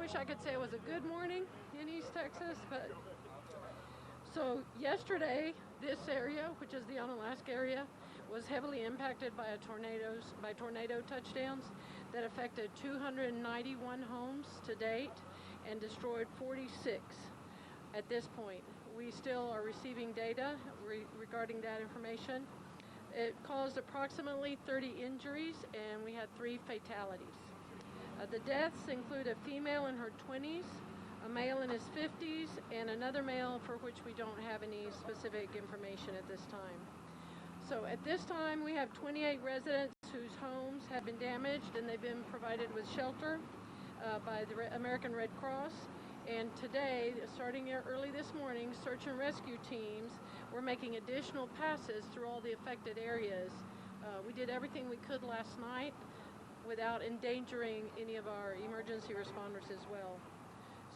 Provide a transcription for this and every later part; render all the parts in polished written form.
wish I could say it was a good morning in East Texas, but so yesterday, this area, which is the Onalaska area, was heavily impacted by tornado touchdowns that affected 291 homes to date and destroyed 46 at this point. We still are receiving data regarding that information. It caused approximately 30 injuries, and we had 3 fatalities. The deaths include a female in her 20s, a male in his 50s, and another male for which we don't have any specific information at this time. So at this time, we have 28 residents whose homes have been damaged, and they've been provided with shelter by the American Red Cross. And today, starting early this morning, search and rescue teams were making additional passes through all the affected areas. We did everything we could last night without endangering any of our emergency responders as well.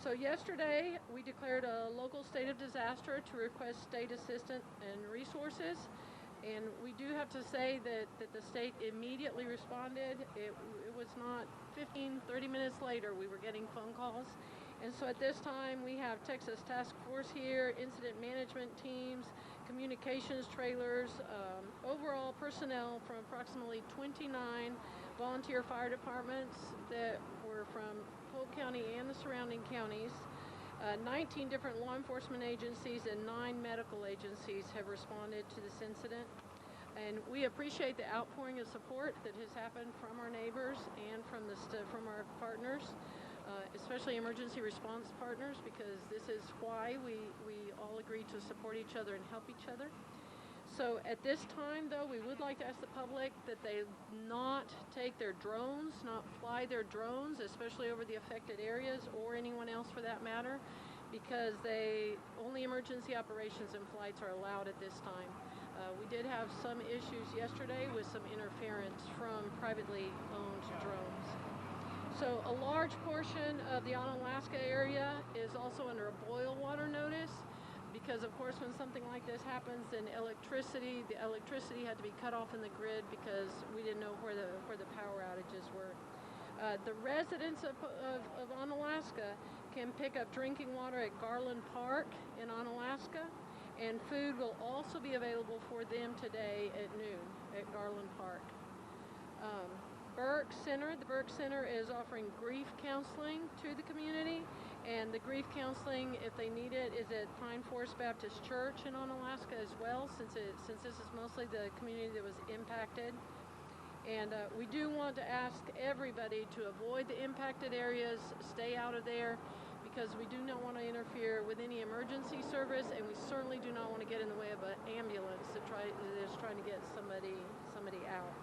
So yesterday, we declared a local state of disaster to request state assistance and resources. And we do have to say that the state immediately responded. It was not 30 minutes later, we were getting phone calls. And so at this time, we have Texas Task Force here, incident management teams, communications trailers, overall personnel from approximately 29 volunteer fire departments that were from Polk County and the surrounding counties. 19 different law enforcement agencies and 9 medical agencies have responded to this incident. And we appreciate the outpouring of support that has happened from our neighbors and from our partners, especially emergency response partners, because this is why we all agree to support each other and help each other. So at this time, though, we would like to ask the public that they not take their drones, not fly their drones, especially over the affected areas or anyone else for that matter, because only emergency operations and flights are allowed at this time. We did have some issues yesterday with some interference from privately owned drones. So a large portion of the Onalaska area is also under a boil water notice, because of course when something like this happens, then the electricity had to be cut off in the grid because we didn't know where the power outages were. The residents of Onalaska can pick up drinking water at Garland Park in Onalaska, and food will also be available for them today at noon at Garland Park. The Burke Center is offering grief counseling to the community, and the grief counseling, if they need it, is at Pine Forest Baptist Church in Onalaska as well, since this is mostly the community that was impacted. And we do want to ask everybody to avoid the impacted areas, stay out of there, because we do not want to interfere with any emergency service, and we certainly do not want to get in the way of an ambulance that is trying to get somebody out.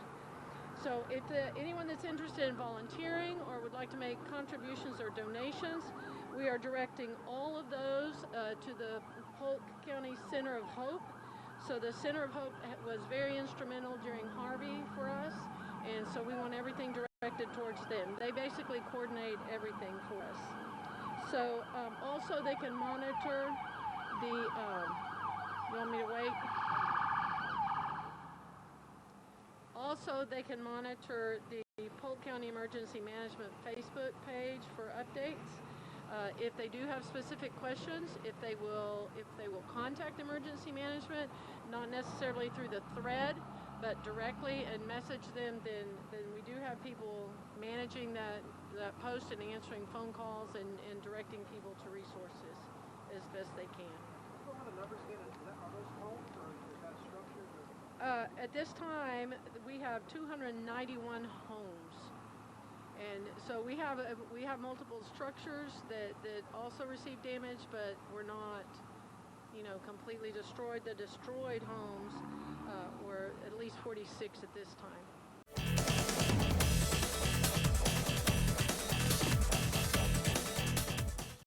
So if anyone that's interested in volunteering or would like to make contributions or donations, we are directing all of those to the Polk County Center of Hope. So the Center of Hope was very instrumental during Harvey for us, and so we want everything directed towards them. They basically coordinate everything for us. So also they can monitor you want me to wait? Also, they can monitor the Polk County Emergency Management Facebook page for updates. If they do have specific questions, if they will contact emergency management, not necessarily through the thread, but directly and message them, then we do have people managing that post and answering phone calls and directing people to resources as best they can. What are the numbers again? Are those homes or is that structures? At this time, we have 291 homes, and so we have multiple structures that also receive damage, but we're not, completely destroyed. The destroyed homes were at least 46 at this time.